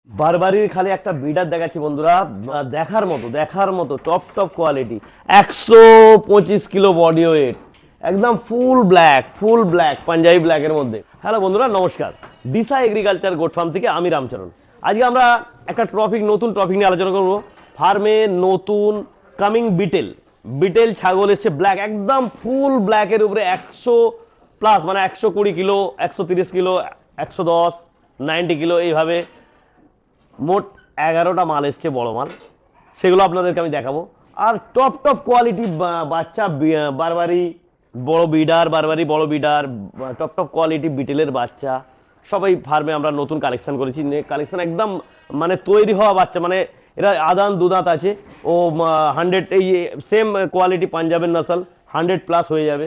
বারবারির খালি একটা বিডার দেখাচ্ছি বন্ধুরা, দেখার মতো top top quality. 125 kilo body wait, একদম ফুল ব্ল্যাক পাঞ্জাবি ব্ল্যাকের মধ্যে। হ্যালো বন্ধুরা, নমস্কার। দিশা এগ্রিকালচার গোট ফার্ম থেকে আমি রামচরণ। আজকে আমরা একটা নতুন টপিক নিয়ে আলোচনা করব। ফার্মে নতুন কামিং বিটেল ছাগল এসছে, ব্ল্যাক, একদম ফুল ব্ল্যাকের উপরে 100+ মানে 120 কিলো, 130 কিলো, 110, 90 কিলো, এইভাবে মোট 11টা মাল এসছে, বড় মাল। সেগুলো আপনাদেরকে আমি দেখাবো। আর টপ কোয়ালিটি বাচ্চা বারবারি বড় বিডার, টপ কোয়ালিটি বিটেলের বাচ্চা সবাই ফার্মে আমরা নতুন কালেকশন করেছি। কালেকশন একদম মানে তৈরি হওয়া বাচ্চা, মানে এরা আদান দুদাঁত আছে। ও 100, এই সেম কোয়ালিটি পাঞ্জাবের নসল, 100+ হয়ে যাবে।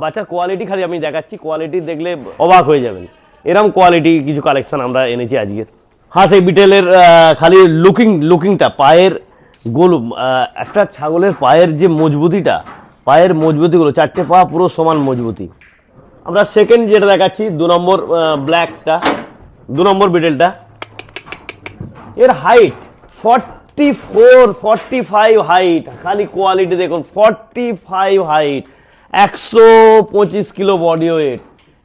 বাচ্চার কোয়ালিটি খালি আমি দেখাচ্ছি, কোয়ালিটি দেখলে অবাক হয়ে যাবেন। এরকম কোয়ালিটি কিছু কালেকশন আমরা এনেছি আজকের। হ্যাঁ, সেই বিটেলের খালি লুকিংটা, পায়ের গোল, একটা ছাগলের পায়ের যে পায়ের মজবুতিগুলো, 4টে পা পুরো সমান মজবুতি। আমরা সেকেন্ড যেটা দেখাচ্ছি, 2 নম্বর ব্ল্যাকটা, 2 নম্বর বিটেলটা। এর হাইট 45 হাইট, খালি কোয়ালিটি দেখুন, 45 হাইট, 125 কিলো বডি ওয়েট,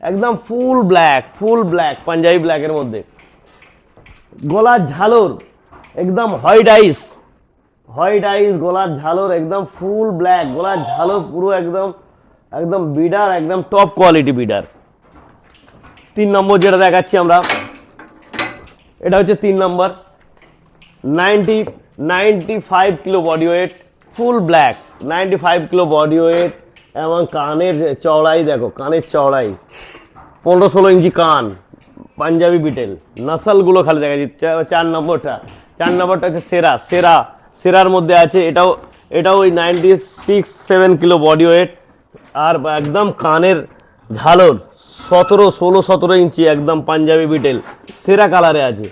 একদম ফুল ব্ল্যাক পাঞ্জাবি ব্ল্যাকের মধ্যে। গলার ঝালর একদম হোয়াইট আইস, গলার ঝালর একদম ফুল ব্ল্যাক, গলার ঝালর পুরো একদম বিডার, একদম টপ কোয়ালিটি বিডার। 3 নম্বর যেটা দেখাচ্ছি আমরা, এটা হচ্ছে 3 নম্বর, 95 kilo body wait, full black, 95 kilo body wait. এবং কানের চওড়াই দেখো, কানের চওড়াই 15-16 ইঞ্চি কান, পাঞ্জাবি বিটেল। নসলগুলো খালি দেখা যাচ্ছে। 4 নম্বরটা হচ্ছে সেরার মধ্যে আছে। এটাও ওই 96-7 কিলো বডি ওয়েট। আর একদম কানের ঝালর 16-17 ইঞ্চি, একদম পাঞ্জাবি বিটেল, সেরা কালারে আছে।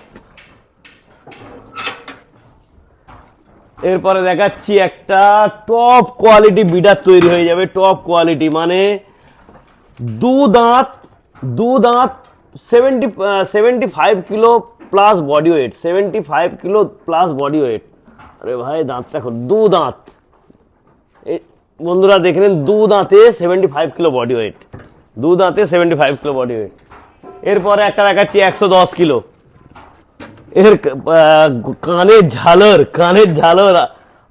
এরপরে দেখাচ্ছি একটা টপ কোয়ালিটি বিডার তৈরি হয়ে যাবে। টপ কোয়ালিটি মানে দু দাঁত 75 kilo plus body weight, 75 kilo plus body weight. আরে ভাই, দাঁত দেখো, 2 দাঁত। বন্ধুরা দেখে নিন, 2 দাঁতে 75 কিলো বডি ওয়েট, 2 দাঁতে 75 কিলো বডি ওয়েট। এরপরে একটা দেখাচ্ছি 110 কিলো। এর কানের ঝালর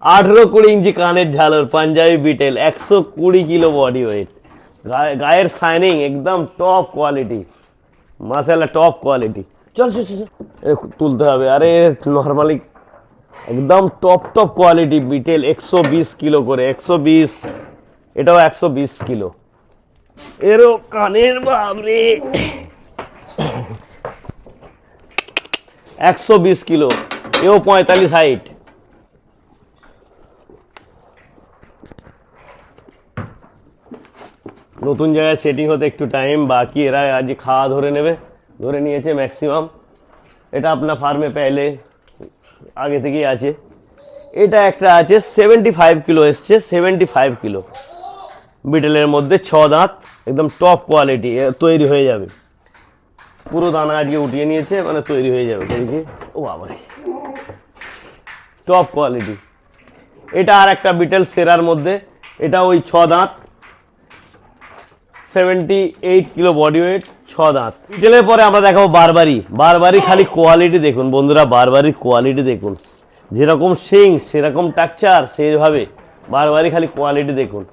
18-20 ইঞ্চি কানের ঝালর, Punjabi Beetal, 120 kilo body weight. গায়ের শাইনিং একদম টপ কোয়ালিটি, মাশাআল্লাহ টপ কোয়ালিটি। চল তুলতে হবে। আরে নর্মালি একদম টপ কোয়ালিটি বিটেল, 120 কিলো করে, 120, এটাও 120 কিলো। এরও কানের বাবরে 120 কিলো, এও 45 হাইট। নতুন জায়গায় সেটিং হতে একটু টাইম বাকি, এরা আজ খাওয়া ধরে নিয়েছে ম্যাক্সিমাম। এটা আপনার ফার্মে পেলে আগে থেকেই আছে। এটা একটা আছে 75 কিলো এসছে, 75 কিলো বিটেলের মধ্যে, 6 দাঁত, একদম টপ কোয়ালিটি, তৈরি হয়ে যাবে। পুরো দানা আজকে উঠিয়ে নিয়েছে, মানে তৈরি হয়ে যাবে। দেখি, ও বাবা, টপ কোয়ালিটি। এটা আর একটা বিটেল সেরার মধ্যে, এটা ওই 6 দাঁত, 78 কিলো বডি ওয়েট, 6 দাঁত। বিটেলের পরে আমরা দেখাবো বারবারি। খালি কোয়ালিটি দেখুন বন্ধুরা, বারবারির কোয়ালিটি দেখুন, যেরকম সিং সেরকম টাকচার, সেইভাবে বারবারি খালি কোয়ালিটি দেখুন।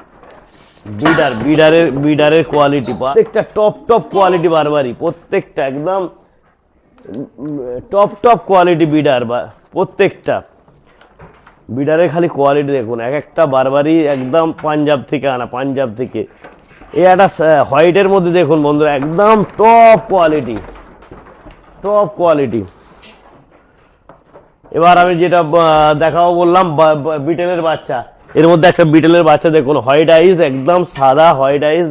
বিডারের কোয়ালিটি, প্রত্যেকটা টপ কোয়ালিটি বারবারি, প্রত্যেকটা একদম টপ কোয়ালিটি বিডার। বা প্রত্যেকটা বিডারের খালি কোয়ালিটি দেখুন, এক একটা বারবারি একদম পাঞ্জাব থেকে। এই একটা হোয়াইটের মধ্যে দেখুন বন্ধুরা, একদম টপ কোয়ালিটি। এবার আমি যেটা দেখাবো বললাম, বিটেলের বাচ্চা। এর মধ্যে একটা বিটেলের বাচ্চা দেখুন, হোয়াইট আইজ, একদম সাদা হোয়াইট আইজ,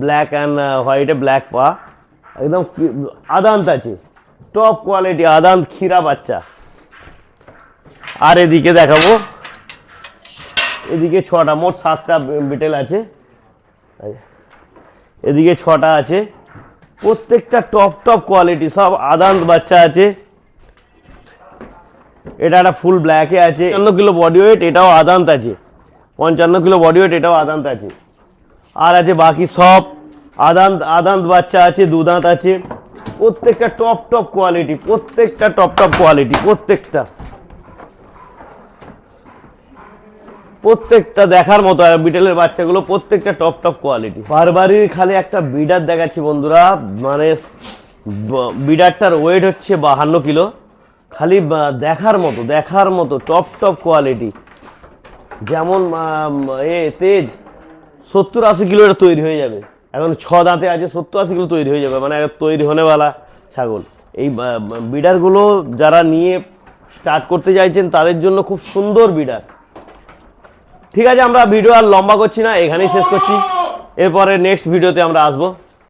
ব্ল্যাক অ্যান্ড হোয়াইটে ব্ল্যাক পা, একদম আদান্ত আছে, টপ কোয়ালিটি আদান্ত ক্ষীরা বাচ্চা। আর এদিকে দেখাবো, এদিকে 6টা, মোট 7টা বিটেল আছে, এদিকে 6টা আছে। প্রত্যেকটা টপ কোয়ালিটি, সব আদান্ত বাচ্চা আছে। এটা একটা ফুল ব্ল্যাকে আছে, 55 কিলো বডি ওয়েট, এটাও আদান্ত আছে, 55 কিলো বডি ওয়েট, এটাও আদান্ত আছে। আর আছে বাকি সব আদান্ত বাচ্চা আছে, দুদাঁত আছে, প্রত্যেকটা টপ কোয়ালিটি, প্রত্যেকটা টপ কোয়ালিটি, প্রত্যেকটা দেখার মতো। আর বিটেলের বাচ্চাগুলো প্রত্যেকটা টপ কোয়ালিটি। বারবারির খালি একটা বিডার দেখাচ্ছি বন্ধুরা, মানে বিডারটার ওয়েট হচ্ছে 52 কিলো, খালি দেখার মতো টপ কোয়ালিটি। যেমন তেজ 70-80 কিলো এটা তৈরি হয়ে যাবে, এখন 6 দাঁতে আছে, 70-80 কিলো তৈরি হয়ে যাবে, মানে তৈরি হনেওয়ালা ছাগল। এই বিডারগুলো যারা নিয়ে স্টার্ট করতে চাইছেন তাদের জন্য খুব সুন্দর বিডার। ঠিক আছে, আমরা ভিডিও আর লম্বা করছি না, এখানেই শেষ করছি, এরপরে নেক্সট ভিডিওতে আমরা আসবো।